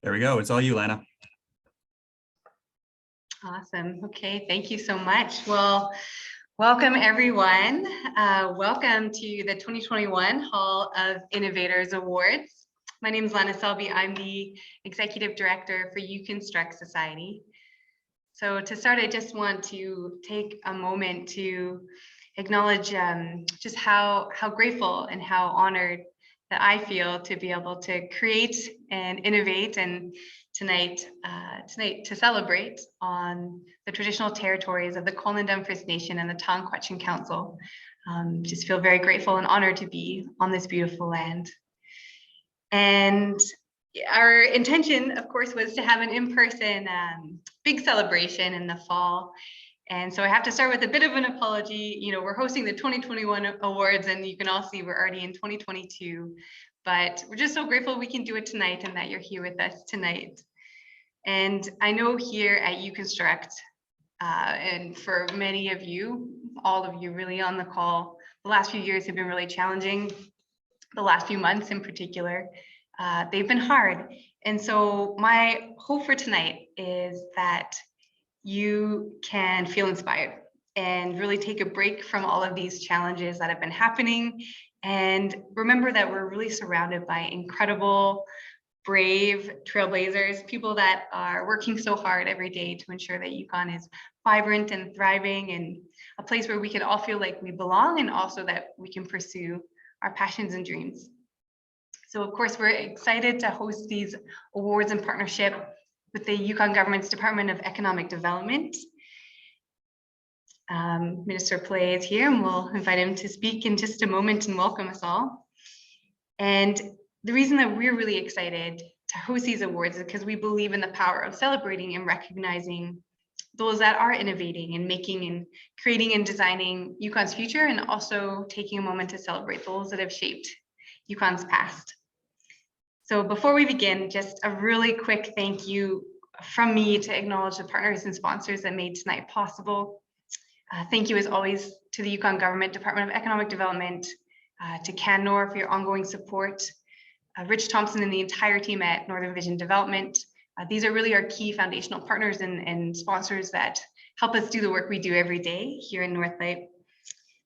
There we go. It's all you, Lana. Awesome. Okay, thank you so much. Well, welcome everyone. Welcome to the 2021 Hall of Innovators Awards. My name is Lana Selby. I'm the Executive Director for Yukon Society. So to start, I just want to take a moment to acknowledge just how grateful and how honored that I feel to be able to create and innovate, and tonight to celebrate on the traditional territories of the Kwalndun First Nation and the Tonquetchin Council. Just feel very grateful and honored to be on this beautiful land. And our intention, of course, was to have an in-person big celebration in the fall. And so I have to start with a bit of an apology. You know, we're hosting the 2021 awards, and you can all see we're already in 2022, but we're just so grateful we can do it tonight and that you're here with us tonight. And I know here at Uconstruct, and for many of you, all of you really on the call, the last few years have been really challenging. The last few months in particular, they've been hard. And so my hope for tonight is that you can feel inspired and really take a break from all of these challenges that have been happening. And remember that we're really surrounded by incredible, brave trailblazers, people that are working so hard every day to ensure that Yukon is vibrant and thriving, and a place where we can all feel like we belong, and also that we can pursue our passions and dreams. So of course, we're excited to host these awards in partnership with the Yukon government's Department of Economic Development. Minister Pillay is here, and we'll invite him to speak in just a moment and welcome us all. And the reason that we're really excited to host these awards is because we believe in the power of celebrating and recognizing those that are innovating and making and creating and designing Yukon's future, and also taking a moment to celebrate those that have shaped Yukon's past. So before we begin, just a really quick thank you from me to acknowledge the partners and sponsors that made tonight possible. Thank you as always to the Yukon Government Department of Economic Development, to CanNor for your ongoing support, Rich Thompson and the entire team at Northern Vision Development. These are really our key foundational partners and sponsors that help us do the work we do every day here in Northlake.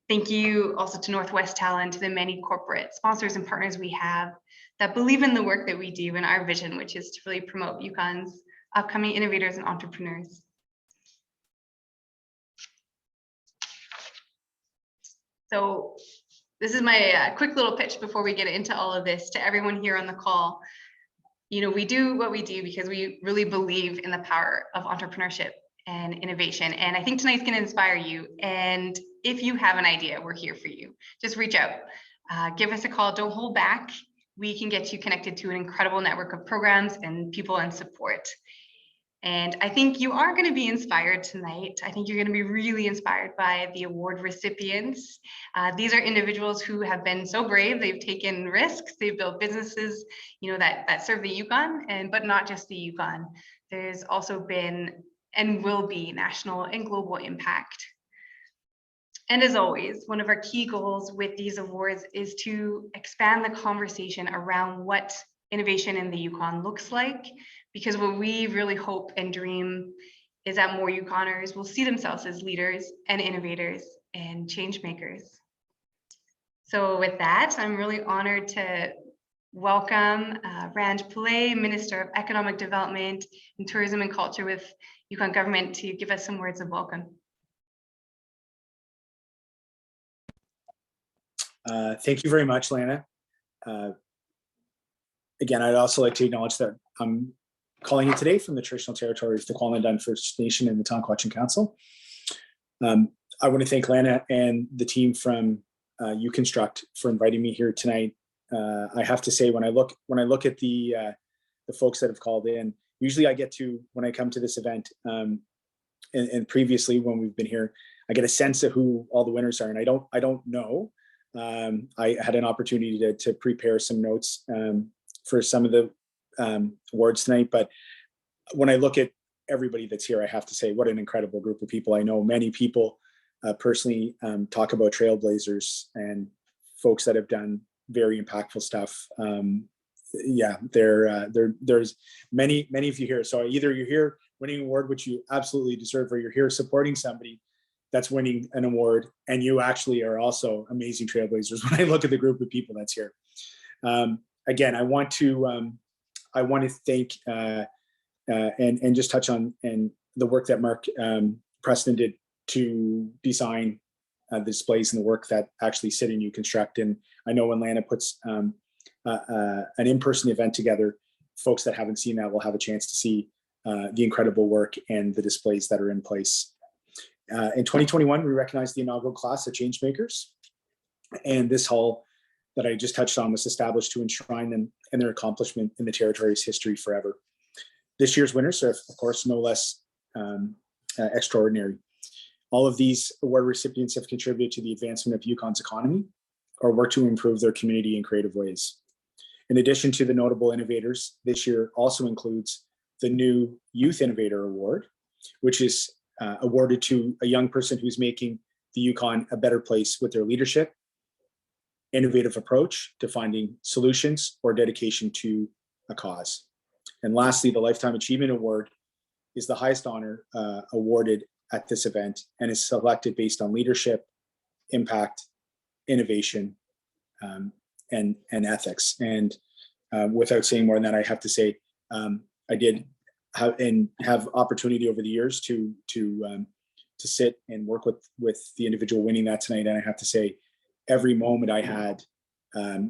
Thank you also to Northwest Talent, to the many corporate sponsors and partners we have that believe in the work that we do and our vision, which is to really promote Yukon's upcoming innovators and entrepreneurs. So this is my quick little pitch before we get into all of this to everyone here on the call. You know, we do what we do because we really believe in the power of entrepreneurship and innovation. And I think tonight's gonna inspire you. And if you have an idea, we're here for you. Just reach out, give us a call, don't hold back. We can get you connected to an incredible network of programs and people and support. And I think you are gonna be inspired tonight. I think you're gonna be really inspired by the award recipients. These are individuals who have been so brave. They've taken risks, they've built businesses, you know, that serve the Yukon, but not just the Yukon. There's also been and will be national and global impact. And as always, one of our key goals with these awards is to expand the conversation around what innovation in the Yukon looks like, because what we really hope and dream is that more Yukoners will see themselves as leaders and innovators and change makers. So with that, I'm really honored to welcome Ranj Pillay, Minister of Economic Development and Tourism and Culture with Yukon Government, to give us some words of welcome. Thank you very much, Lana. Again, I'd also like to acknowledge that I'm calling you today from the traditional territories, the Kwalndun First Nation and the Tonquetchin Council. I want to thank Lana and the team from Uconstruct for inviting me here tonight. I have to say, when I look at the folks that have called in, usually I get to, when I come to this event, and previously when we've been here, I get a sense of who all the winners are, and I don't know. I had an opportunity to prepare some notes for some of the awards tonight, but when I look at everybody that's here, I have to say what an incredible group of people. I know many people personally talk about trailblazers and folks that have done very impactful stuff yeah, there's many of you here. So either you're here winning an award, which you absolutely deserve, or you're here supporting somebody that's winning an award, and you actually are also amazing trailblazers. When I look at the group of people that's here, again, I want to thank and just touch on the work that Mark Preston did to design the displays and the work that actually sit in Yukon Construct. And I know when Lana puts an in-person event together, folks that haven't seen that will have a chance to see the incredible work and the displays that are in place. In 2021, we recognized the inaugural class of Changemakers, and this hall that I just touched on was established to enshrine them and their accomplishment in the territory's history forever. This year's winners are, of course, no less extraordinary. All of these award recipients have contributed to the advancement of Yukon's economy or worked to improve their community in creative ways. In addition to the notable innovators, this year also includes the new Youth Innovator Award, which is awarded to a young person who's making the Yukon a better place with their leadership, innovative approach to finding solutions, or dedication to a cause. And lastly, the Lifetime Achievement Award is the highest honor awarded at this event and is selected based on leadership, impact, innovation, and ethics. And without saying more than that, I have to say I did have opportunity over the years to sit and work with the individual winning that tonight. And I have to say, every moment I had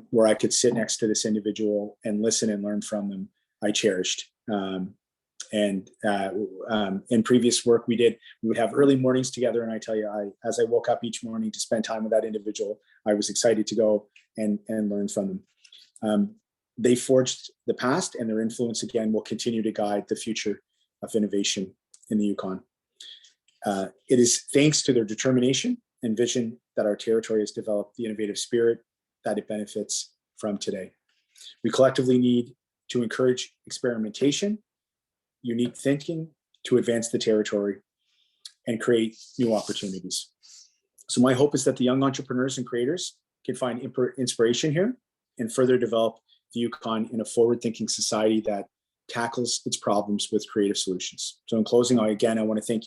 where I could sit next to this individual and listen and learn from them, I cherished. And in previous work we would have early mornings together. And I tell you, as I woke up each morning to spend time with that individual, I was excited to go and learn from them. They forged the past, and their influence again will continue to guide the future of innovation in the Yukon. It is thanks to their determination and vision that our territory has developed the innovative spirit that it benefits from today. We collectively need to encourage experimentation, unique thinking to advance the territory and create new opportunities. So my hope is that the young entrepreneurs and creators can find inspiration here and further develop the Yukon in a forward-thinking society that tackles its problems with creative solutions. So in closing, I want to thank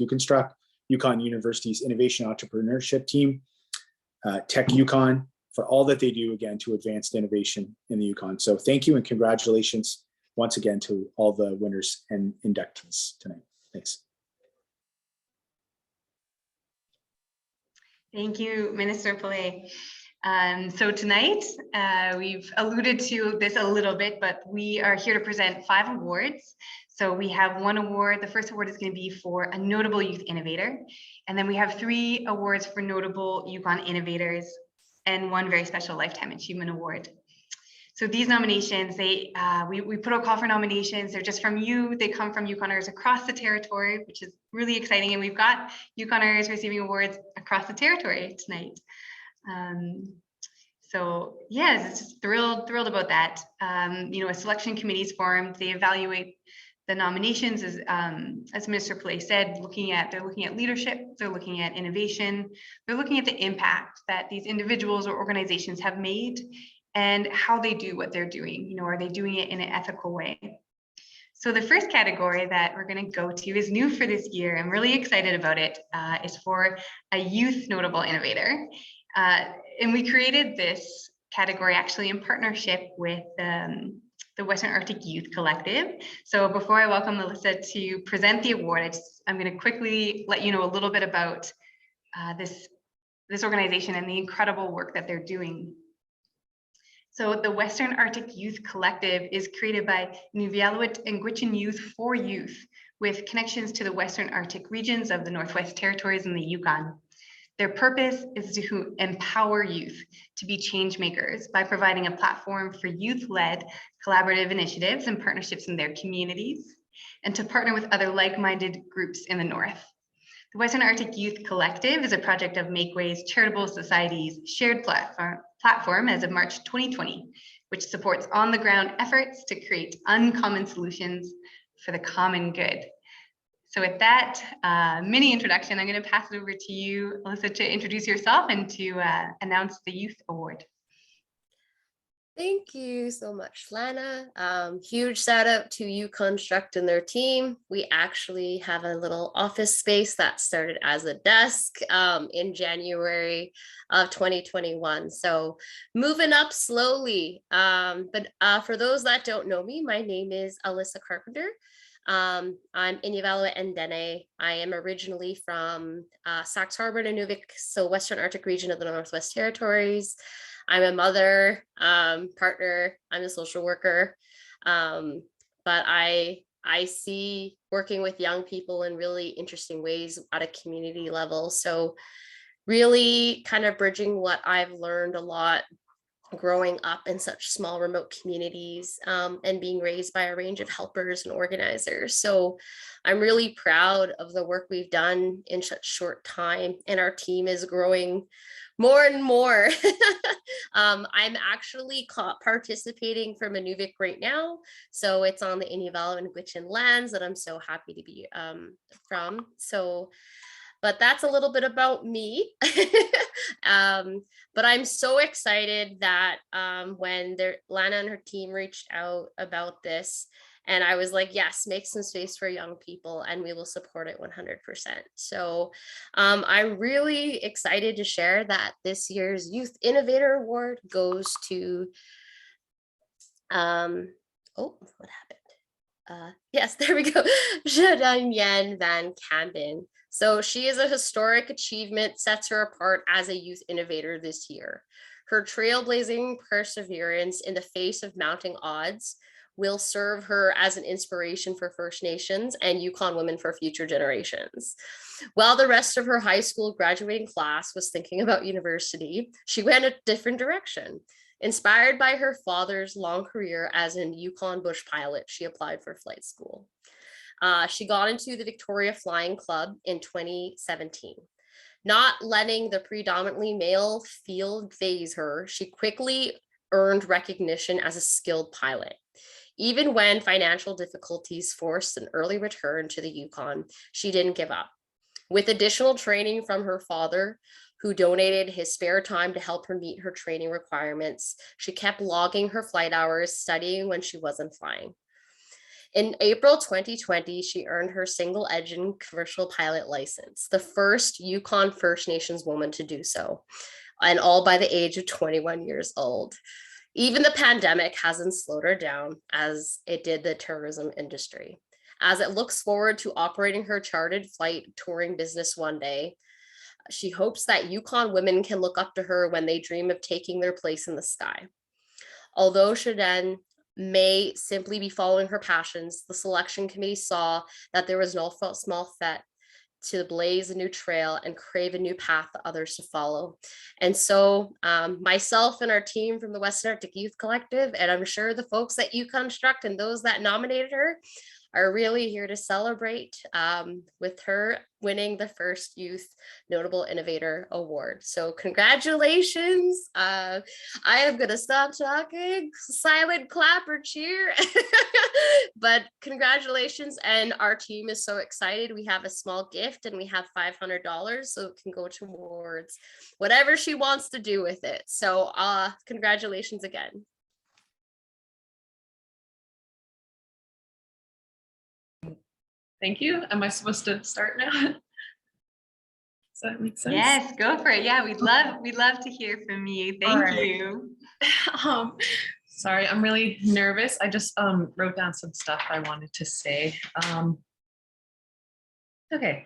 Yukon University's Innovation Entrepreneurship Team, Tech Yukon, for all that they do again to advance innovation in the Yukon. So thank you and congratulations once again to all the winners and inductees tonight. Thanks. Thank you, Minister Pillay. So tonight, we've alluded to this a little bit, but we are here to present 5 awards. So we have 1 award. The first award is going to be for a notable youth innovator. And then we have 3 awards for notable Yukon innovators and 1 very special Lifetime Achievement Award. So these nominations, we put a call for nominations. They're just from you. They come from Yukoners across the territory, which is really exciting. And we've got Yukoners receiving awards across the territory tonight. So yes, it's just thrilled about that. A selection committee is formed. They evaluate the nominations as Minister Pillay said, they're looking at leadership, they're looking at innovation, they're looking at the impact that these individuals or organizations have made and how they do what they're doing. Are they doing it in an ethical way? So the first category that we're going to go to is new for this year. I'm really excited about it. Is for a youth notable innovator. And we created this category actually in partnership with the Western Arctic Youth Collective. So before I welcome Melissa to present the award, I'm going to quickly let you know a little bit about this organization and the incredible work that they're doing. So the Western Arctic Youth Collective is created by Nunavut and Gwich'in Youth for Youth with connections to the Western Arctic regions of the Northwest Territories and the Yukon. Their purpose is to empower youth to be change makers by providing a platform for youth-led collaborative initiatives and partnerships in their communities, and to partner with other like-minded groups in the North. The Western Arctic Youth Collective is a project of Makeway's Charitable Society's shared platform as of March 2020, which supports on-the-ground efforts to create uncommon solutions for the common good. So with that mini introduction, I'm going to pass it over to you, Melissa, to introduce yourself and to announce the Youth Award. Thank you so much, Lana. Huge shout out to Yukon and their team. We actually have a little office space that started as a desk in January of 2021. So moving up slowly. But for those that don't know me, my name is Alyssa Carpenter. I'm Inuvialuit and Dene. I am originally from Sax Harbor, Nunavik, so Western Arctic region of the Northwest Territories. I'm a mother, partner, I'm a social worker, but I see working with young people in really interesting ways at a community level. So really kind of bridging what I've learned a lot growing up in such small remote communities and being raised by a range of helpers and organizers. So I'm really proud of the work we've done in such short time, and our team is growing more and more. I'm actually participating from Inuvik right now. So it's on the Inuvialuit and Gwich'in lands that I'm so happy to be from. So but that's a little bit about me. But I'm so excited that when Lana and her team reached out about this, and I was like, yes, make some space for young people and we will support it 100%. So I'm really excited to share that this year's Youth Innovator Award goes to, oh, what happened? Yes, there we go. Jadon Yen Van Camden. So she is a historic achievement, sets her apart as a youth innovator this year. Her trailblazing perseverance in the face of mounting odds will serve her as an inspiration for First Nations and Yukon women for future generations. While the rest of her high school graduating class was thinking about university, she went a different direction. Inspired by her father's long career as a Yukon bush pilot, she applied for flight school. She got into the Victoria Flying Club in 2017. Not letting the predominantly male field phase her, she quickly earned recognition as a skilled pilot. Even when financial difficulties forced an early return to the Yukon, she didn't give up. With additional training from her father, who donated his spare time to help her meet her training requirements, she kept logging her flight hours, studying when she wasn't flying. In April 2020, she earned her single-engine commercial pilot license, the first Yukon First Nations woman to do so, and all by the age of 21 years old. Even the pandemic hasn't slowed her down as it did the tourism industry. As it looks forward to operating her chartered flight touring business one day, she hopes that Yukon women can look up to her when they dream of taking their place in the sky. Although Shaden may simply be following her passions, the selection committee saw that there was no small feat to blaze a new trail and crave a new path for others to follow. And so myself and our team from the Western Arctic Youth Collective, and I'm sure the folks at Yukon and those that nominated her, are really here to celebrate with her winning the first Youth Notable Innovator Award. So congratulations. I am gonna stop talking, silent clap or cheer, but congratulations. And our team is so excited. We have a small gift and we have $500 so it can go towards whatever she wants to do with it. So congratulations again. Thank you. Am I supposed to start now? Does that make sense? Yes, go for it. Yeah, we'd love to hear from you. Thank you. Sorry, I'm really nervous. I just wrote down some stuff I wanted to say. Okay.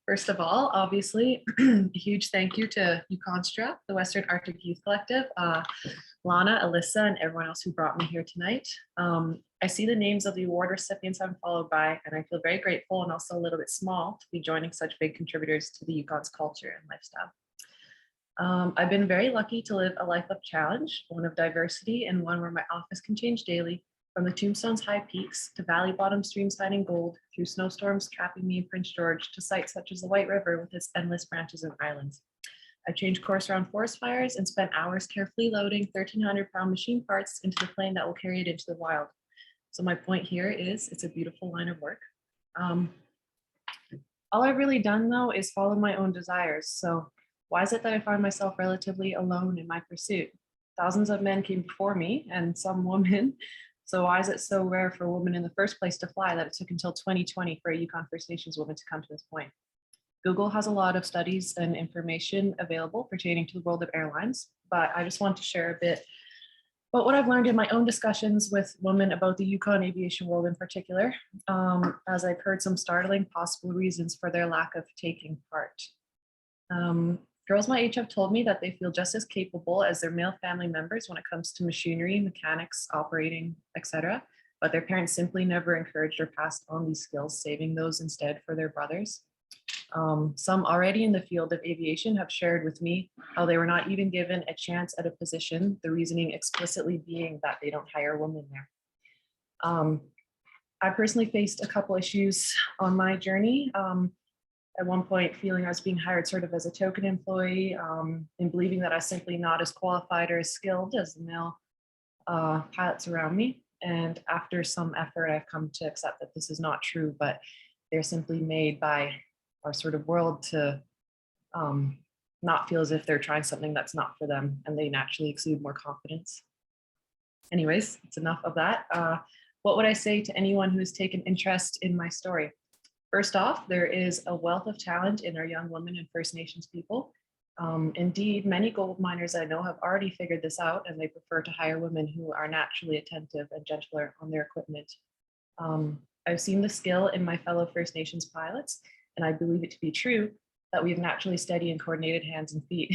First of all, obviously, a huge thank you to Yukon, the Western Arctic Youth Collective, Lana, Alyssa, and everyone else who brought me here tonight. I see the names of the award recipients I'm followed by, and I feel very grateful and also a little bit small to be joining such big contributors to the Yukon's culture and lifestyle. I've been very lucky to live a life of challenge, one of diversity, and one where my office can change daily, from the Tombstone's high peaks to valley bottom streams hiding gold, through snowstorms trapping me in Prince George, to sites such as the White River with its endless branches and islands. I've changed course around forest fires and spent hours carefully loading 1,300-pound machine parts into the plane that will carry it into the wild. So my point here is it's a beautiful line of work. All I've really done though is follow my own desires. So why is it that I find myself relatively alone in my pursuit? Thousands of men came before me and some women. So why is it so rare for a woman in the first place to fly that it took until 2020 for a Yukon First Nations woman to come to this point? Google has a lot of studies and information available pertaining to the world of airlines, but I just want to share a bit about what I've learned in my own discussions with women about the Yukon aviation world in particular, as I've heard some startling possible reasons for their lack of taking part. Girls my age have told me that they feel just as capable as their male family members when it comes to machinery, mechanics, operating, etc., but their parents simply never encouraged or passed on these skills, saving those instead for their brothers. Some already in the field of aviation have shared with me how they were not even given a chance at a position, the reasoning explicitly being that they don't hire women there. I personally faced a couple issues on my journey. At one point, feeling I was being hired sort of as a token employee, and believing that I was simply not as qualified or as skilled as the male pilots around me. And after some effort, I've come to accept that this is not true, but they're simply made by our sort of world to not feel as if they're trying something that's not for them, and they naturally exude more confidence. Anyways, it's enough of that. What would I say to anyone who has taken interest in my story? First off, there is a wealth of talent in our young women and First Nations people. Indeed, many gold miners I know have already figured this out, and they prefer to hire women who are naturally attentive and gentler on their equipment. I've seen the skill in my fellow First Nations pilots, and I believe it to be true that we have naturally steady and coordinated hands and feet.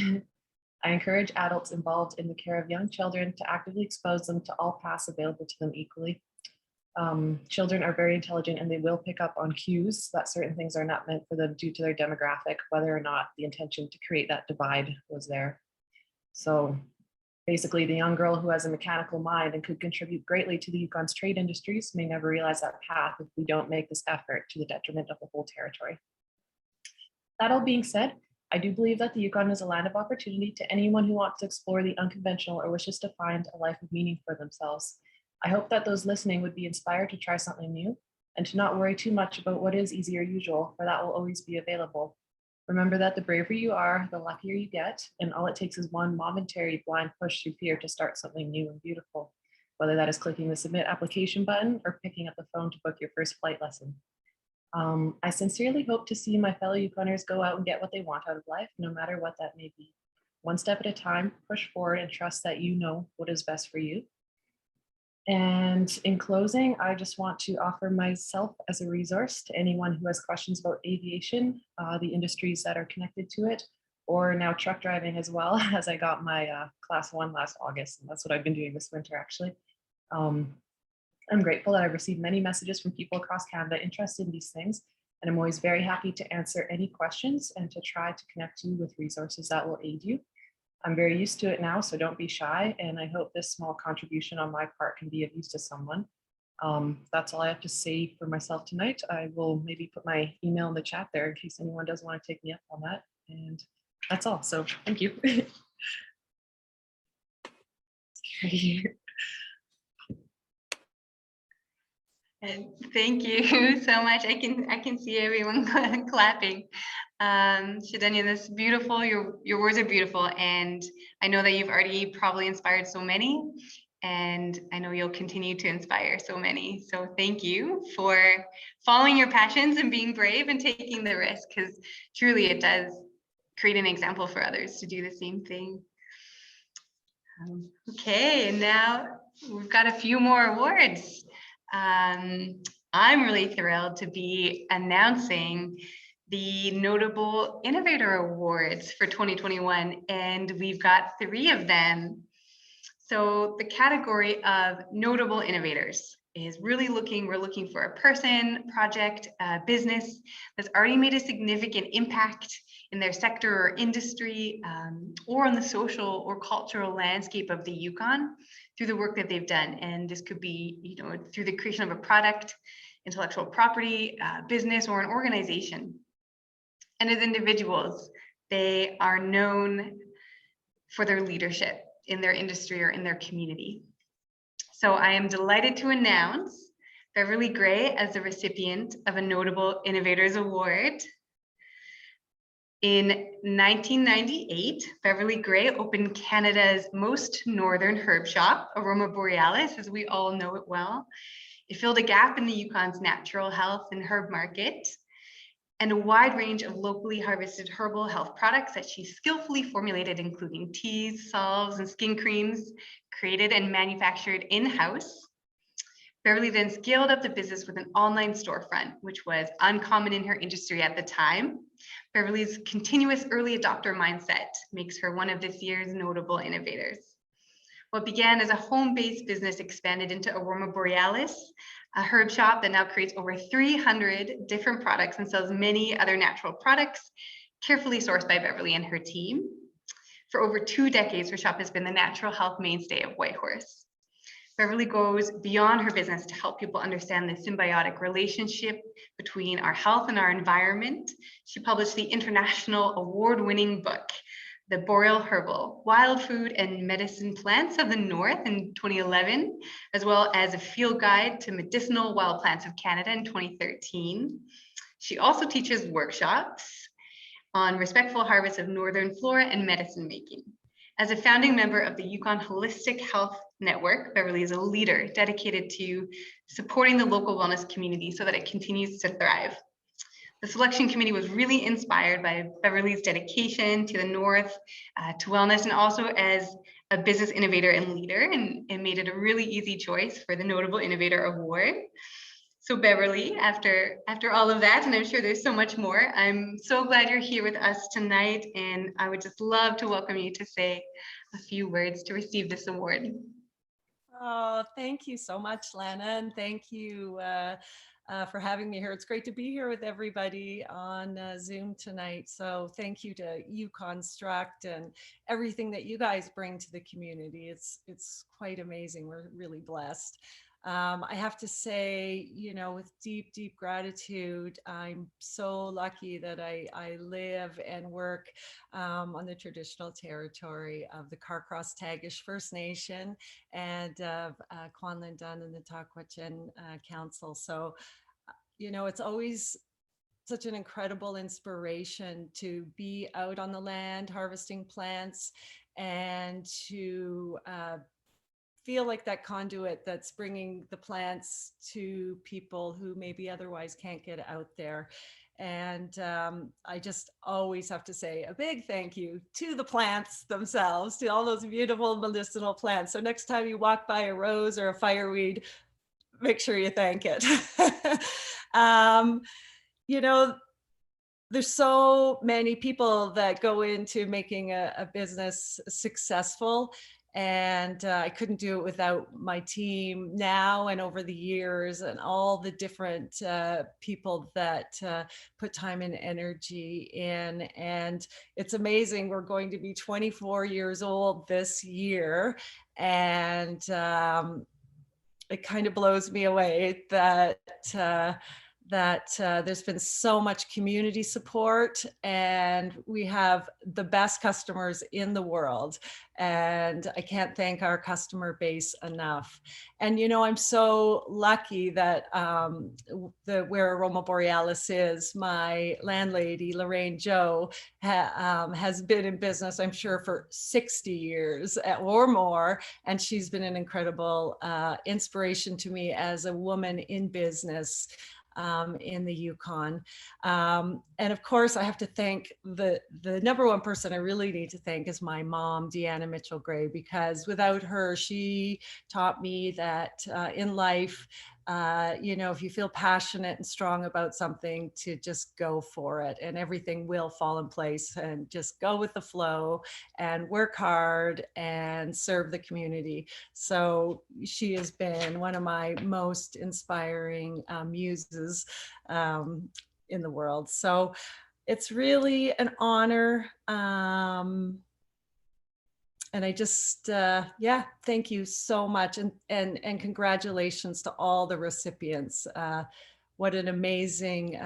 I encourage adults involved in the care of young children to actively expose them to all paths available to them equally. Children are very intelligent and they will pick up on cues that certain things are not meant for them due to their demographic, whether or not the intention to create that divide was there. So basically, the young girl who has a mechanical mind and could contribute greatly to the Yukon's trade industries may never realize that path if we don't make this effort to the detriment of the whole territory. That all being said, I do believe that the Yukon is a land of opportunity to anyone who wants to explore the unconventional or wishes to find a life of meaning for themselves. I hope that those listening would be inspired to try something new and to not worry too much about what is easy or usual, for that will always be available. Remember that the braver you are, the luckier you get, and all it takes is one momentary blind push through fear to start something new and beautiful, whether that is clicking the submit application button or picking up the phone to book your first flight lesson. I sincerely hope to see my fellow Yukoners go out and get what they want out of life, no matter what that may be. One step at a time, push forward and trust that you know what is best for you. And in closing, I just want to offer myself as a resource to anyone who has questions about aviation, the industries that are connected to it, or now truck driving as well, as I got my class 1 last August, and that's what I've been doing this winter actually. I'm grateful that I've received many messages from people across Canada interested in these things, and I'm always very happy to answer any questions and to try to connect you with resources that will aid you. I'm very used to it now, so don't be shy, and I hope this small contribution on my part can be of use to someone. That's all I have to say for myself tonight. I will maybe put my email in the chat there in case anyone does want to take me up on that, and that's all, so thank you. And thank you so much. I can see everyone clapping. Shadanya, that's beautiful. Your words are beautiful, and I know that you've already probably inspired so many, and I know you'll continue to inspire so many. So thank you for following your passions and being brave and taking the risk, because truly it does create an example for others to do the same thing. Okay, and now we've got a few more awards. I'm really thrilled to be announcing the Notable Innovator Awards for 2021, and we've got 3 of them. So the category of Notable Innovators is really we're looking for a person, project, business that's already made a significant impact in their sector or industry, or on the social or cultural landscape of the Yukon through the work that they've done. And this could be, through the creation of a product, intellectual property, business, or an organization. And as individuals, they are known for their leadership in their industry or in their community. So I am delighted to announce Beverly Gray as the recipient of a Notable Innovators Award. In 1998, Beverly Gray opened Canada's most northern herb shop, Aroma Borealis, as we all know it well. It filled a gap in the Yukon's natural health and herb market, and a wide range of locally harvested herbal health products that she skillfully formulated, including teas, salves, and skin creams, created and manufactured in-house. Beverly then scaled up the business with an online storefront, which was uncommon in her industry at the time. Beverly's continuous early adopter mindset makes her one of this year's notable innovators. What began as a home-based business expanded into Aroma Borealis, a herb shop that now creates over 300 different products and sells many other natural products, carefully sourced by Beverly and her team. For over 2 decades, her shop has been the natural health mainstay of Whitehorse. Beverly goes beyond her business to help people understand the symbiotic relationship between our health and our environment. She published the international award-winning book, The Boreal Herbal, Wild Food and Medicine Plants of the North in 2011, as well as a field guide to medicinal wild plants of Canada in 2013. She also teaches workshops on respectful harvest of northern flora and medicine making. As a founding member of the Yukon Holistic Health Network, Beverly is a leader dedicated to supporting the local wellness community so that it continues to thrive. The selection committee was really inspired by Beverly's dedication to the North, to wellness, and also as a business innovator and leader, and it made it a really easy choice for the Notable Innovator Award. So Beverly, after all of that, and I'm sure there's so much more, I'm so glad you're here with us tonight, and I would just love to welcome you to say a few words to receive this award. Oh, thank you so much, Lana, and thank you for having me here. It's great to be here with everybody on Zoom tonight. So thank you to Yukonstruct and everything that you guys bring to the community. It's quite amazing. We're really blessed. I have to say, you know, with deep, deep gratitude, I'm so lucky that I live and work on the traditional territory of the Carcross-Tagish First Nation and of Kwanlin Dun and the Taquatchin Council. So, you know, it's always such an incredible inspiration to be out on the land harvesting plants and to feel like that conduit that's bringing the plants to people who maybe otherwise can't get out there. And I just always have to say a big thank you to the plants themselves, to all those beautiful medicinal plants. So next time you walk by a rose or a fireweed, make sure you thank it. You know, there's so many people that go into making a business successful. And I couldn't do it without my team now and over the years and all the different people that put time and energy in. And it's amazing. We're going to be 24 years old this year. And it kind of blows me away that there's been so much community support, and we have the best customers in the world. And I can't thank our customer base enough. And, you know, I'm so lucky that where Aroma Borealis is, my landlady, Lorraine Joe, has been in business, I'm sure, for 60 years or more. And she's been an incredible inspiration to me as a woman in business in the Yukon. And of course, I have to thank the number one person I really need to thank is my mom, Deanna Mitchell Gray, because without her, she taught me that in life, you know, if you feel passionate and strong about something, to just go for it and everything will fall in place, and just go with the flow and work hard and serve the community. So she has been one of my most inspiring muses in the world. So it's really an honor. And I just, yeah, thank you so much. And congratulations to all the recipients. What an amazing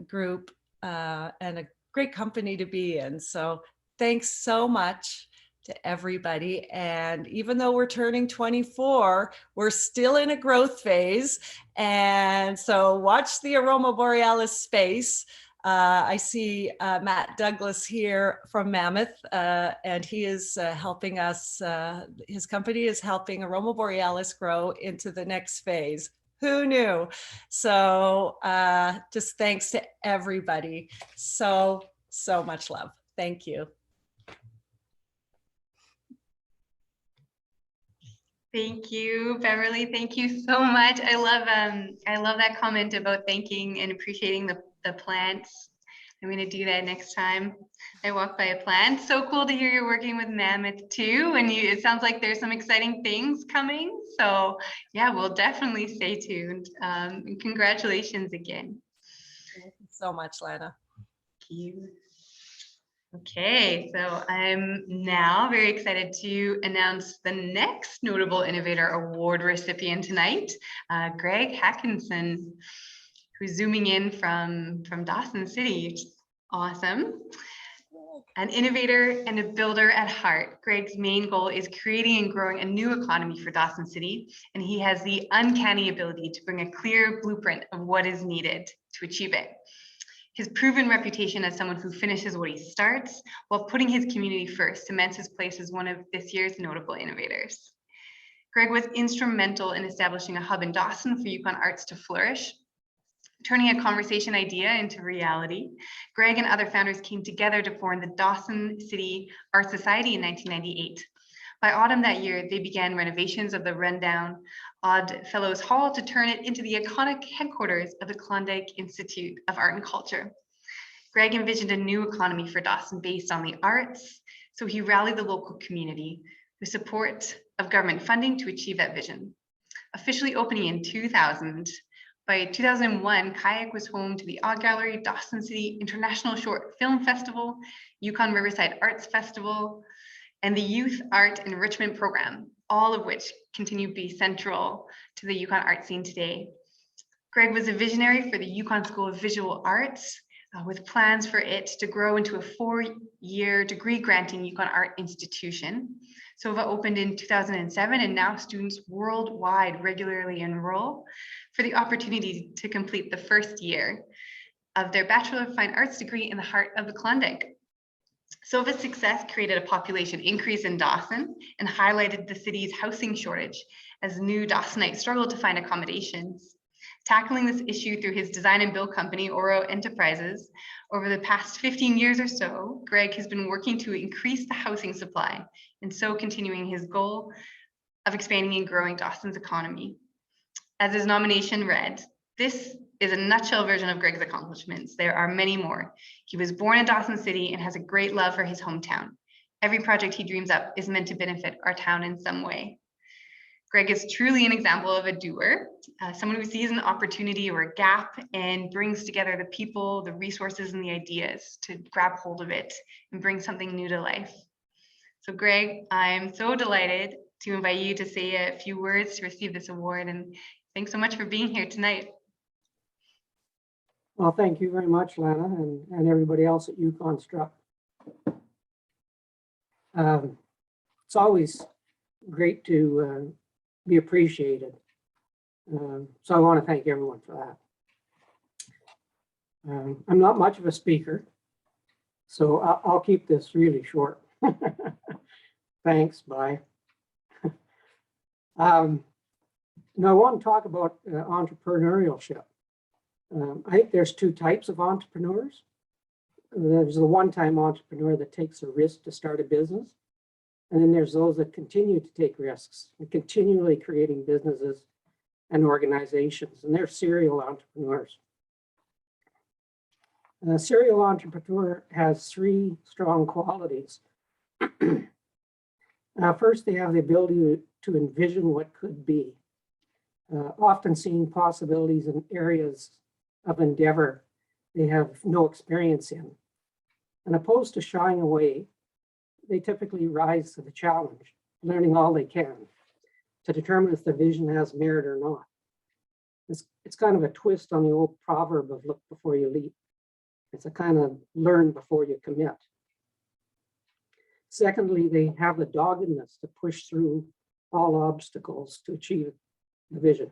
group and a great company to be in. So thanks so much to everybody. And even though we're turning 24, we're still in a growth phase. And so watch the Aroma Borealis space. I see Matt Douglas here from Mammoth, and he is helping us. His company is helping Aroma Borealis grow into the next phase. Who knew? So just thanks to everybody. So much love. Thank you. Thank you, Beverly. Thank you so much. I love that comment about thanking and appreciating the plants. I'm going to do that next time I walk by a plant. So cool to hear you're working with Mammoth too. And it sounds like there's some exciting things coming. So yeah, we'll definitely stay tuned. And congratulations again. Thank you so much, Lana. Thank you. Okay, so I'm now very excited to announce the next Notable Innovator Award recipient tonight, Greg Hackinson, who's zooming in from Dawson City, which is awesome. An innovator and a builder at heart, Greg's main goal is creating and growing a new economy for Dawson City, and he has the uncanny ability to bring a clear blueprint of what is needed to achieve it. His proven reputation as someone who finishes what he starts while putting his community first cements his place as one of this year's notable innovators. Greg was instrumental in establishing a hub in Dawson for Yukon arts to flourish, turning a conversation idea into reality. Greg and other founders came together to form the Dawson City Art Society in 1998. By autumn that year, they began renovations of the rundown Odd Fellows Hall to turn it into the iconic headquarters of the Klondike Institute of Art and Culture. Greg envisioned a new economy for Dawson based on the arts, so he rallied the local community with support of government funding to achieve that vision. Officially opening in 2000, by 2001, Kayak was home to the Art Gallery, Dawson City International Short Film Festival, Yukon Riverside Arts Festival, and the Youth Art Enrichment Program, all of which continue to be central to the Yukon art scene today. Greg was a visionary for the Yukon School of Visual Arts, with plans for it to grow into a 4-year degree granting Yukon art institution. SOVA opened in 2007, and now students worldwide regularly enroll for the opportunity to complete the first year of their Bachelor of Fine Arts degree in the heart of the Klondike. SOVA's success created a population increase in Dawson and highlighted the city's housing shortage as new Dawsonites struggled to find accommodations. Tackling this issue through his design and build company, Oro Enterprises, over the past 15 years or so, Greg has been working to increase the housing supply and so continuing his goal of expanding and growing Dawson's economy. As his nomination read, this is a nutshell version of Greg's accomplishments. There are many more. He was born in Dawson City and has a great love for his hometown. Every project he dreams up is meant to benefit our town in some way. Greg is truly an example of a doer, someone who sees an opportunity or a gap and brings together the people, the resources, and the ideas to grab hold of it and bring something new to life. So Greg, I'm so delighted to invite you to say a few words to receive this award, and thanks so much for being here tonight. Well, thank you very much, Lana, and everybody else at Yukon Struck. It's always great to be appreciated. So I want to thank everyone for that. I'm not much of a speaker, so I'll keep this really short. Thanks, bye. Now I want to talk about entrepreneurship. I think there's two types of entrepreneurs. There's the one-time entrepreneur that takes a risk to start a business. And then there's those that continue to take risks and continually creating businesses and organizations, and they're serial entrepreneurs. A serial entrepreneur has 3 strong qualities. First, they have the ability to envision what could be, often seeing possibilities in areas of endeavor they have no experience in. And opposed to shying away, they typically rise to the challenge, learning all they can to determine if the vision has merit or not. It's kind of a twist on the old proverb of look before you leap. It's a kind of learn before you commit. Secondly, they have the doggedness to push through all obstacles to achieve the vision,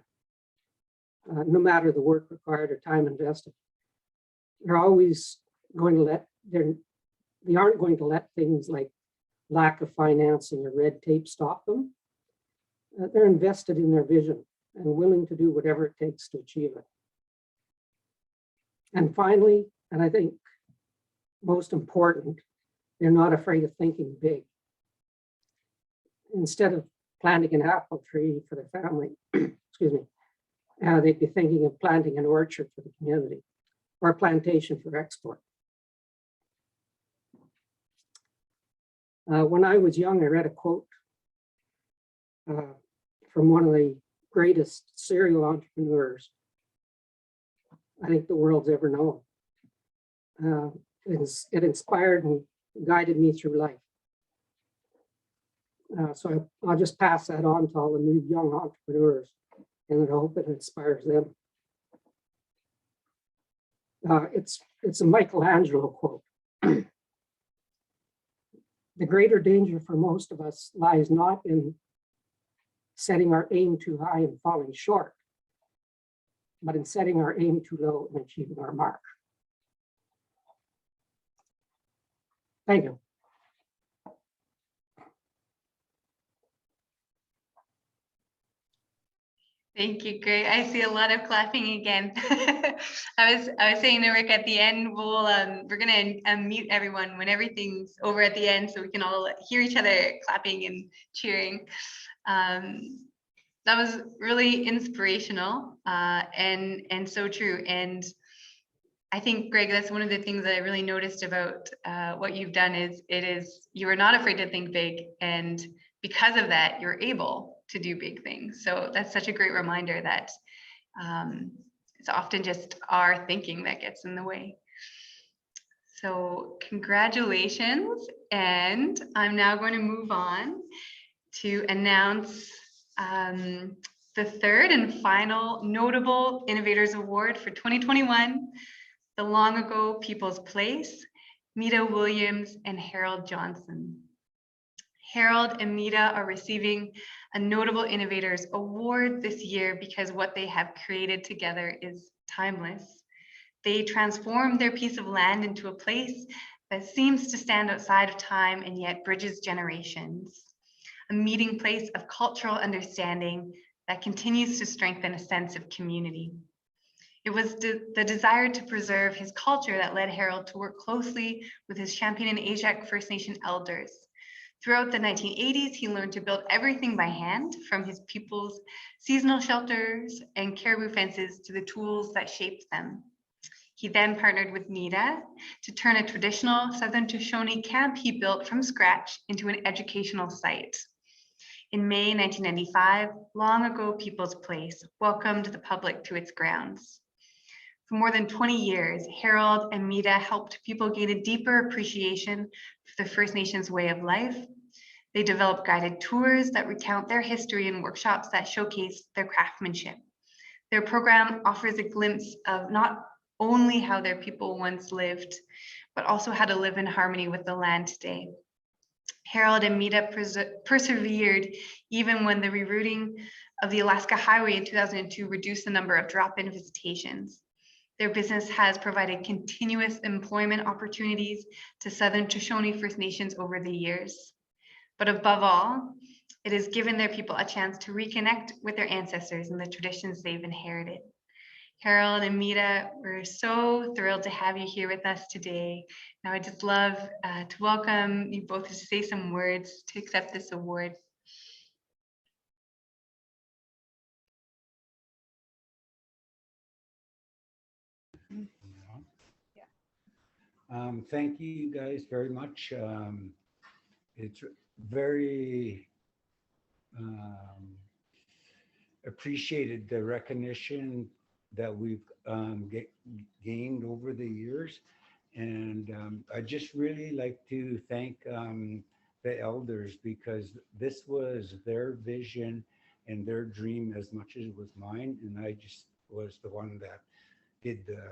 no matter the work required or time invested. they're always going to they aren't going to let things like lack of financing or red tape stop them. They're invested in their vision and willing to do whatever it takes to achieve it. And finally, and I think most important, they're not afraid of thinking big. Instead of planting an apple tree for their family, excuse me, they'd be thinking of planting an orchard for the community or a plantation for export. When I was young, I read a quote from one of the greatest serial entrepreneurs I think the world's ever known. It inspired and guided me through life. So I'll just pass that on to all the new young entrepreneurs, and I hope it inspires them. It's a Michelangelo quote. The greater danger for most of us lies not in setting our aim too high and falling short, but in setting our aim too low and achieving our mark. Thank you. Thank you, great. I see a lot of clapping again. I was saying to Rick at the end, we're gonna unmute everyone when everything's over at the end, so we can all hear each other clapping and cheering. That was really inspirational and so true. And I think, Greg, that's one of the things that I really noticed about what you've done is you are not afraid to think big, and because of that, you're able to do big things. So that's such a great reminder that it's often just our thinking that gets in the way. So congratulations. And I'm now going to move on to announce the third and final Notable Innovators Award for 2021, the Long Ago People's Place, Mita Williams and Harold Johnson. Harold and Mita are receiving a Notable Innovators Award this year because what they have created together is timeless. They transformed their piece of land into a place that seems to stand outside of time and yet bridges generations. A meeting place of cultural understanding that continues to strengthen a sense of community. It was the desire to preserve his culture that led Harold to work closely with his Champion and Ajax First Nation elders. Throughout the 1980s, he learned to build everything by hand, from his people's seasonal shelters and caribou fences to the tools that shaped them. He then partnered with Mita to turn a traditional Southern Shoshone camp he built from scratch into an educational site. In May 1995, Long Ago People's Place welcomed the public to its grounds. For more than 20 years, Harold and Mita helped people gain a deeper appreciation for the First Nations way of life. They developed guided tours that recount their history and workshops that showcase their craftsmanship. Their program offers a glimpse of not only how their people once lived, but also how to live in harmony with the land today. Harold and Mita persevered even when the rerouting of the Alaska Highway in 2002 reduced the number of drop-in visitations. Their business has provided continuous employment opportunities to Southern Shoshone First Nations over the years. But above all, it has given their people a chance to reconnect with their ancestors and the traditions they've inherited. Harold and Mita, we're so thrilled to have you here with us today. Now I'd just love to welcome you both to say some words to accept this award. Thank you guys very much. It's very appreciated, the recognition that we've gained over the years. And I just really like to thank the elders, because this was their vision and their dream as much as it was mine. And I just was the one that did the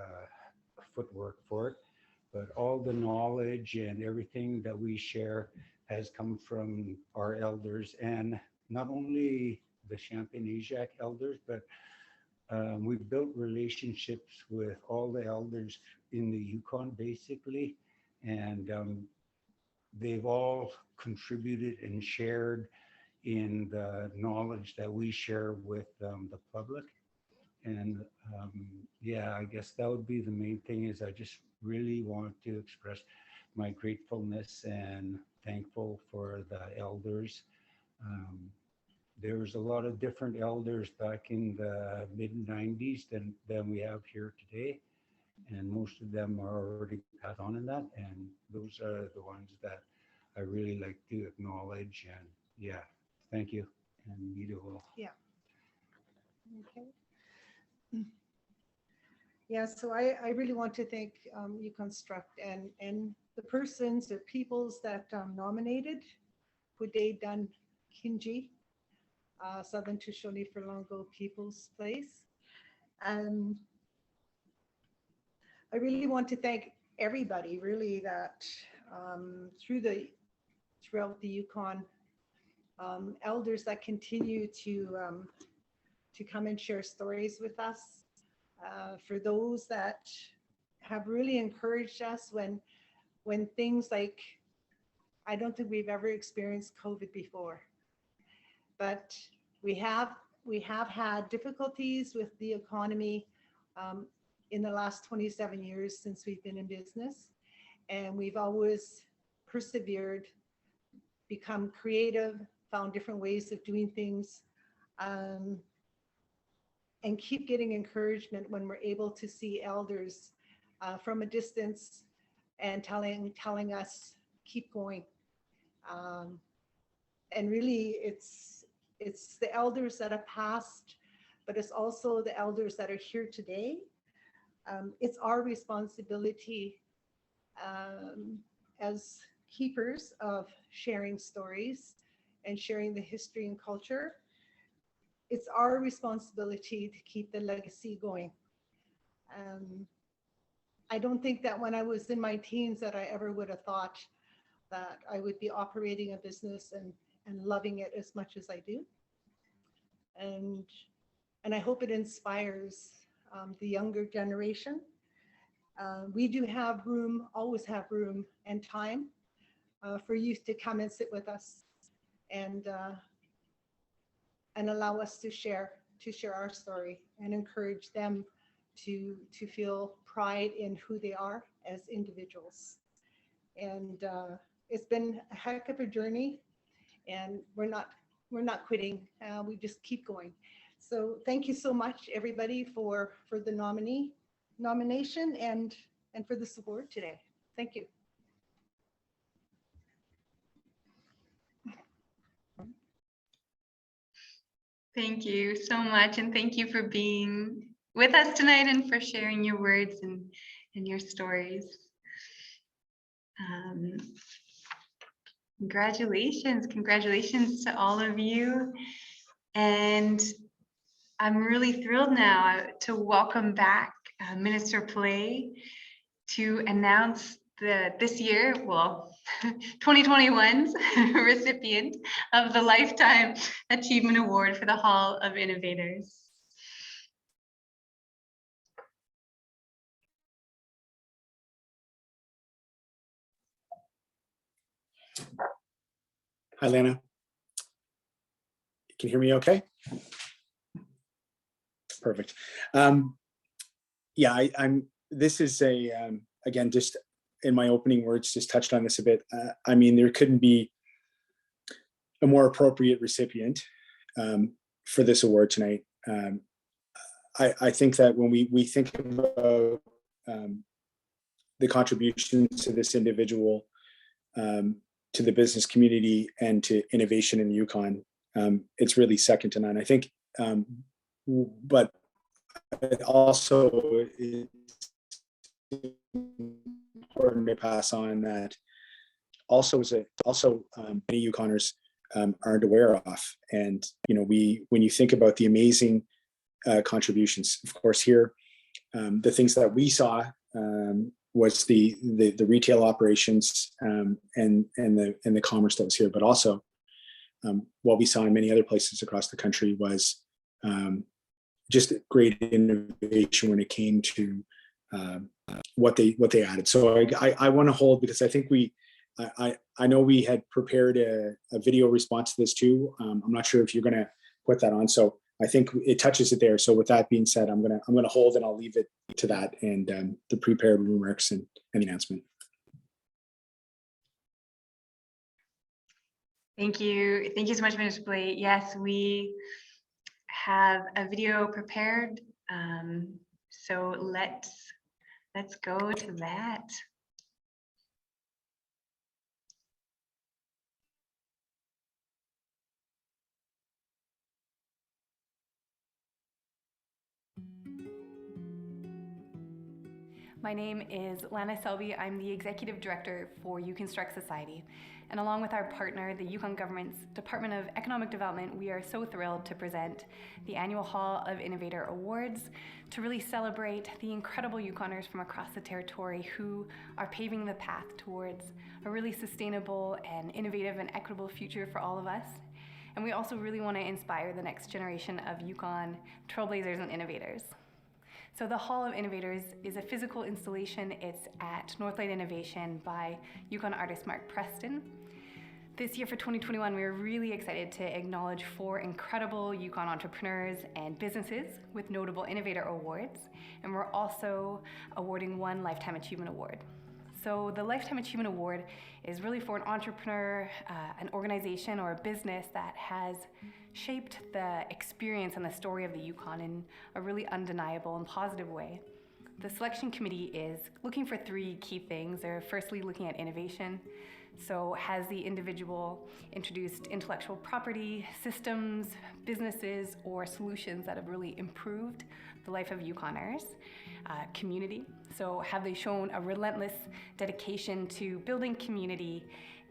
footwork for it. But all the knowledge and everything that we share has come from our elders, and not only the Champion Ajax elders, but we've built relationships with all the elders in the Yukon, basically, and they've all contributed and shared in the knowledge that we share with the public. And yeah, I guess that would be the main thing, is I just really want to express my gratefulness and thankful for the elders. There was a lot of different elders back in the mid-90s than we have here today. And most of them are already passed on in that. And those are the ones that I really like to acknowledge. And yeah, thank you. And Nita will. Yeah. Okay. Yeah, so I really want to thank Uconstruct and the persons or peoples that nominated Pude Dun Kinji, Southern Shoshone for Longo People's Place. I really want to thank everybody really that throughout the Yukon, elders that continue to come and share stories with us. For those that have really encouraged us when things like, I don't think we've ever experienced COVID before, but we have had difficulties with the economy in the last 27 years since we've been in business, and we've always persevered, become creative, found different ways of doing things, and keep getting encouragement when we're able to see elders from a distance and telling us keep going. And really it's the elders that have passed, but it's also the elders that are here today. It's our responsibility as keepers of sharing stories and sharing the history and culture. It's our responsibility to keep the legacy going. I don't think that when I was in my teens that I ever would have thought that I would be operating a business and loving it as much as I do. And I hope it inspires the younger generation. We do have room, always have room and time for youth to come and sit with us and allow us to share our story and encourage them to feel pride in who they are as individuals. And it's been a heck of a journey, and we're not quitting. We just keep going. So thank you so much, everybody, for the nomination and for the support today. Thank you. Thank you so much, and thank you for being with us tonight and for sharing your words and your stories. Congratulations to all of you. And I'm really thrilled now to welcome back Minister Play to announce this year, well, 2021's recipient of the Lifetime Achievement Award for the Hall of Innovators. Hi, Lana. Can you hear me okay? Perfect. Yeah, this is again, just in my opening words, just touched on this a bit. I mean, there couldn't be a more appropriate recipient for this award tonight. I think that when we think about the contributions to this individual, to the business community and to innovation in the Yukon, it's really second to none, I think. But also it's important to pass on that also many Yukoners aren't aware of. And when you think about the amazing contributions, of course, here the things that we saw was the retail operations and the commerce that was here, but also what we saw in many other places across the country was just great innovation when it came to what they added. So I want to hold, because I think I know we had prepared a video response to this too. I'm not sure if you're going to put that on. So I think it touches it there. So with that being said, I'm gonna hold, and I'll leave it to that and the prepared remarks and the announcement. Thank you. Thank you so much, Minister Blake. Yes, we have a video prepared. So let's go to that. My name is Lana Selby. I'm the Executive Director for Yukonstruct Society. And along with our partner, the Yukon Government's Department of Economic Development, we are so thrilled to present the annual Hall of Innovator Awards to really celebrate the incredible Yukoners from across the territory who are paving the path towards a really sustainable and innovative and equitable future for all of us. And we also really want to inspire the next generation of Yukon trailblazers and innovators. So the Hall of Innovators is a physical installation. It's at Northlight Innovation by Yukon artist Mark Preston. This year for 2021, we are really excited to acknowledge 4 incredible Yukon entrepreneurs and businesses with notable innovator awards. And we're also awarding 1 Lifetime Achievement Award. So the Lifetime Achievement Award is really for an entrepreneur, an organization or a business that has shaped the experience and the story of the Yukon in a really undeniable and positive way. The selection committee is looking for 3 key things. They're firstly looking at innovation. So has the individual introduced intellectual property, systems, businesses, or solutions that have really improved the life of Yukoners? Community. So have they shown a relentless dedication to building community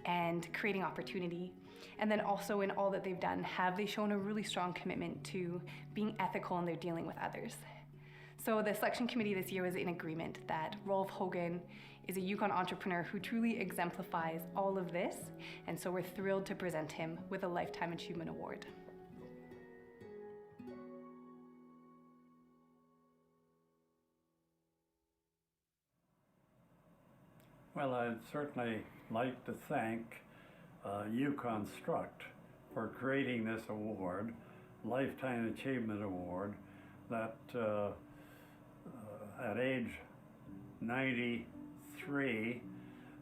and creating opportunity? And then also in all that they've done, have they shown a really strong commitment to being ethical in their dealing with others? So the selection committee this year was in agreement that Rolf Hogan is a Yukon entrepreneur who truly exemplifies all of this. And so we're thrilled to present him with a Lifetime Achievement Award. Well, I'd certainly like to thank Yukonstruct for creating this award, Lifetime Achievement Award, that at age 93,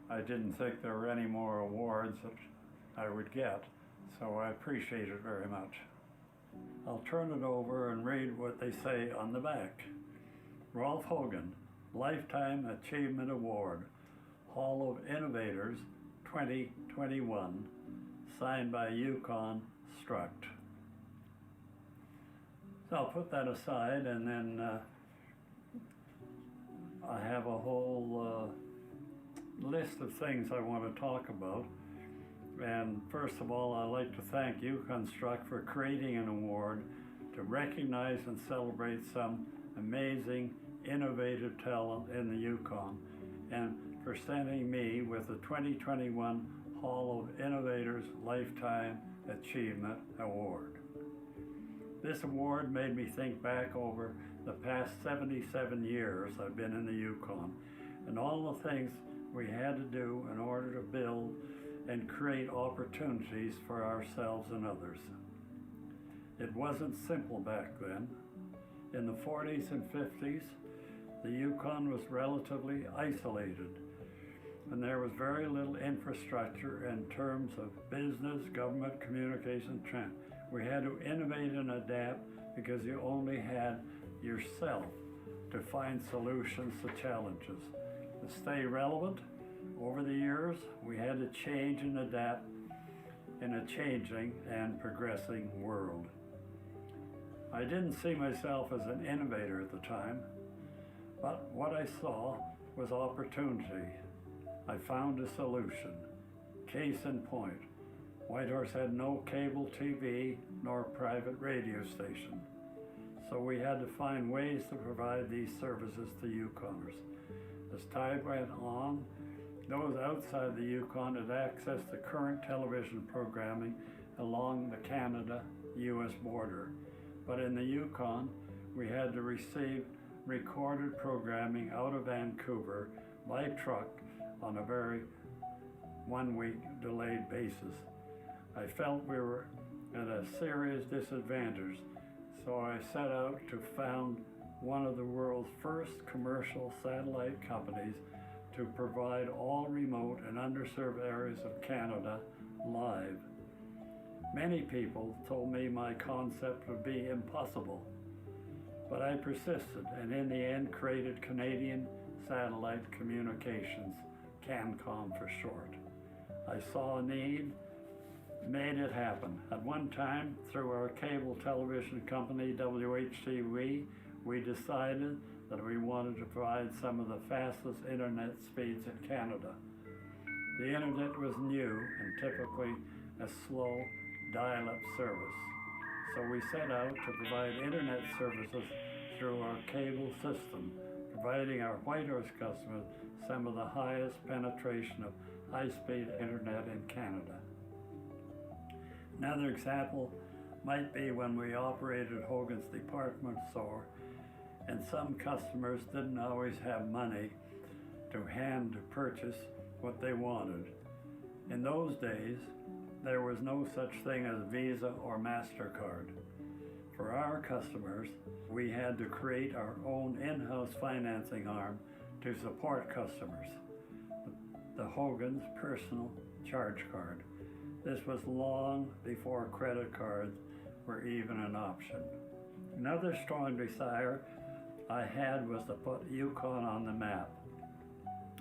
I didn't think there were any more awards that I would get, so I appreciate it very much. I'll turn it over and read what they say on the back. Rolf Hogan, Lifetime Achievement Award, Hall of Innovators 2021, signed by Yukonstruct. So I'll put that aside, and then I have a whole list of things I want to talk about. And first of all, I'd like to thank Yukonstruct for creating an award to recognize and celebrate some amazing, innovative talent in the Yukon, and for sending me with the 2021 Hall of Innovators Lifetime Achievement Award. This award made me think back over the past 77 years I've been in the Yukon and all the things we had to do in order to build and create opportunities for ourselves and others. It wasn't simple back then. In the 40s and 50s, the Yukon was relatively isolated, and there was very little infrastructure in terms of business, government, communication, trend. We had to innovate and adapt because you only had yourself to find solutions to challenges. To stay relevant, over the years, we had to change and adapt in a changing and progressing world. I didn't see myself as an innovator at the time, but what I saw was opportunity. I found a solution. Case in point, Whitehorse had no cable TV nor private radio station, so we had to find ways to provide these services to Yukoners. As time went on, those outside the Yukon had access to current television programming along the Canada-US border. But in the Yukon, we had to receive recorded programming out of Vancouver by truck on a very 1 week delayed basis. I felt we were at a serious disadvantage, so I set out to found one of the world's first commercial satellite companies to provide all remote and underserved areas of Canada live. Many people told me my concept would be impossible, but I persisted and in the end created Canadian Satellite Communications, CANCOM for short. I saw a need, made it happen. At one time, through our cable television company, WHTV, we decided that we wanted to provide some of the fastest internet speeds in Canada. The internet was new and typically a slow dial-up service. So we set out to provide internet services through our cable system, providing our Whitehorse customers some of the highest penetration of high-speed internet in Canada. Another example might be when we operated Hogan's department store, and some customers didn't always have money to hand to purchase what they wanted. In those days, there was no such thing as Visa or MasterCard. For our customers, we had to create our own in-house financing arm to support customers, the Hogan's Personal Charge Card. This was long before credit cards were even an option. Another strong desire I had was to put Yukon on the map.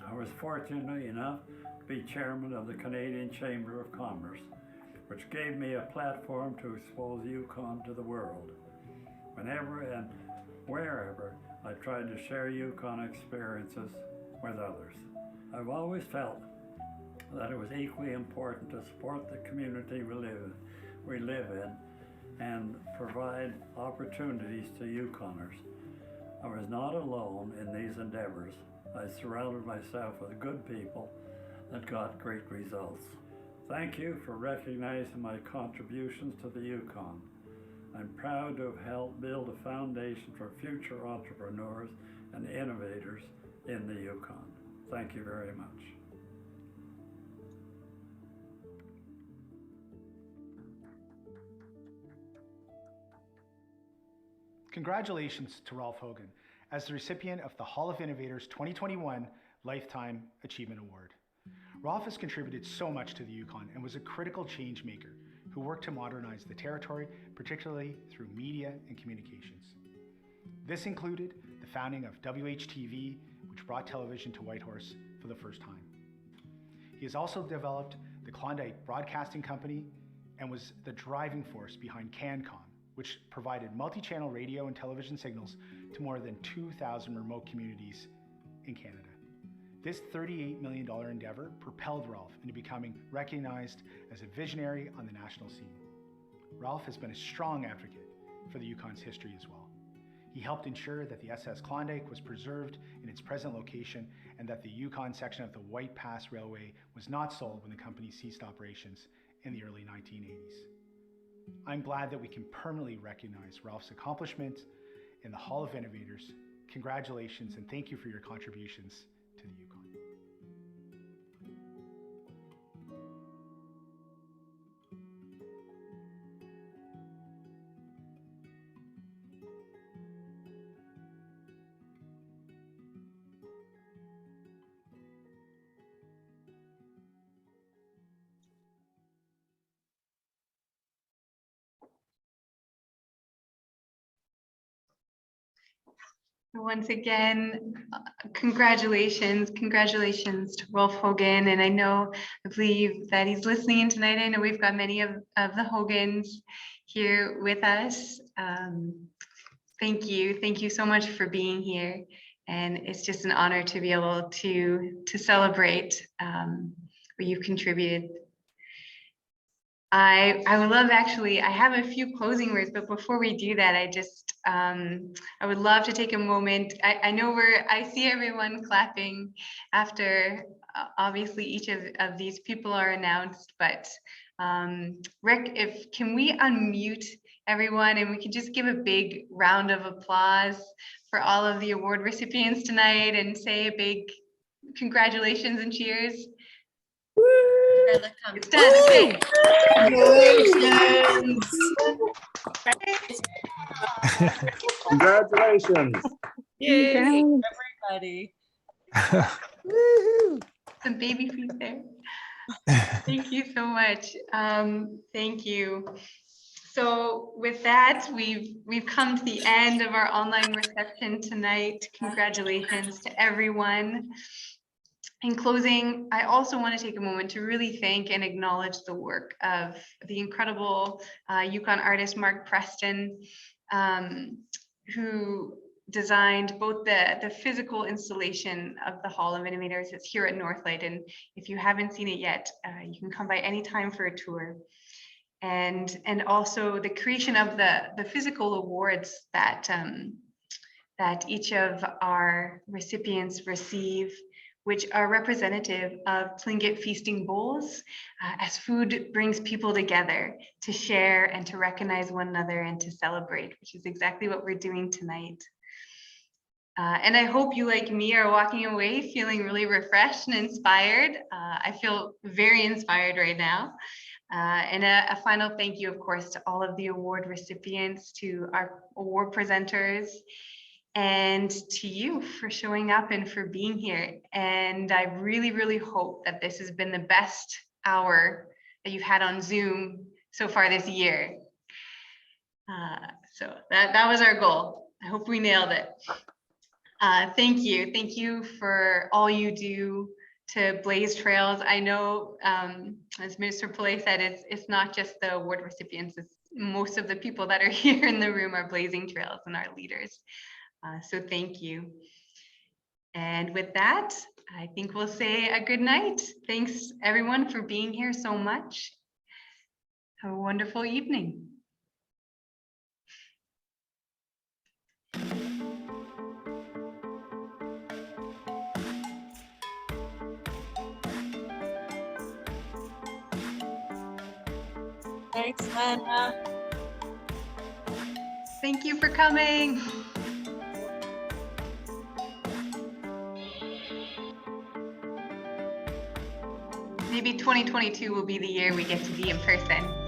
I was fortunate enough to be chairman of the Canadian Chamber of Commerce, which gave me a platform to expose Yukon to the world. Whenever and wherever I tried to share Yukon experiences with others. I've always felt that it was equally important to support the community we live in and provide opportunities to Yukoners. I was not alone in these endeavors. I surrounded myself with good people that got great results. Thank you for recognizing my contributions to the Yukon. I'm proud to have helped build a foundation for future entrepreneurs and innovators in the Yukon. Thank you very much. Congratulations to Ralph Hogan as the recipient of the Hall of Innovators 2021 Lifetime Achievement Award. Ralph has contributed so much to the Yukon and was a critical change maker who worked to modernize the territory, particularly through media and communications. This included the founding of WHTV, which brought television to Whitehorse for the first time. He has also developed the Klondike Broadcasting Company and was the driving force behind CANCOM, which provided multi-channel radio and television signals to more than 2,000 remote communities in Canada. This $38 million endeavor propelled Ralph into becoming recognized as a visionary on the national scene. Ralph has been a strong advocate for the Yukon's history as well. He helped ensure that the SS Klondike was preserved in its present location and that the Yukon section of the White Pass Railway was not sold when the company ceased operations in the early 1980s. I'm glad that we can permanently recognize Ralph's accomplishments in the Hall of Innovators. Congratulations and thank you for your contributions to the Yukon. Once again, congratulations to Rolf Hogan. And I believe that he's listening in tonight. I know we've got many of the Hogans here with us. Thank you so much for being here. And it's just an honor to be able to celebrate what you've contributed. I would love, actually, I have a few closing words, but before we do that, I would love to take a moment. I know I see everyone clapping after obviously each of these people are announced, but Rick, can we unmute everyone, and we could just give a big round of applause for all of the award recipients tonight and say a big congratulations and cheers. It's done. Okay. Congratulations. Yay, Okay. everybody. Some baby feet there. Thank you so much. Thank you. So with that, we've come to the end of our online reception tonight. Congratulations to everyone. In closing, I also want to take a moment to really thank and acknowledge the work of the incredible Yukon artist Mark Preston, who designed both the physical installation of the Hall of Innovators. It's here at Northlight, and if you haven't seen it yet, you can come by anytime for a tour. And also the creation of the physical awards that that each of our recipients receive, which are representative of Tlingit feasting bowls, as food brings people together to share and to recognize one another and to celebrate, which is exactly what we're doing tonight. And I hope you, like me, are walking away feeling really refreshed and inspired. I feel very inspired right now. And a final thank you, of course, to all of the award recipients, to our award presenters, and to you for showing up and for being here. And I really, really hope that this has been the best hour that you've had on Zoom so far this year. So that was our goal. I hope we nailed it. Thank you. Thank you for all you do to blaze trails. I know, as Minister Pillay said, it's not just the award recipients, it's most of the people that are here in the room are blazing trails and our leaders. So thank you. And with that, I think we'll say a good night. Thanks everyone for being here so much. Have a wonderful evening. Thanks, Lana. Thank you for coming. Maybe 2022 will be the year we get to be in person.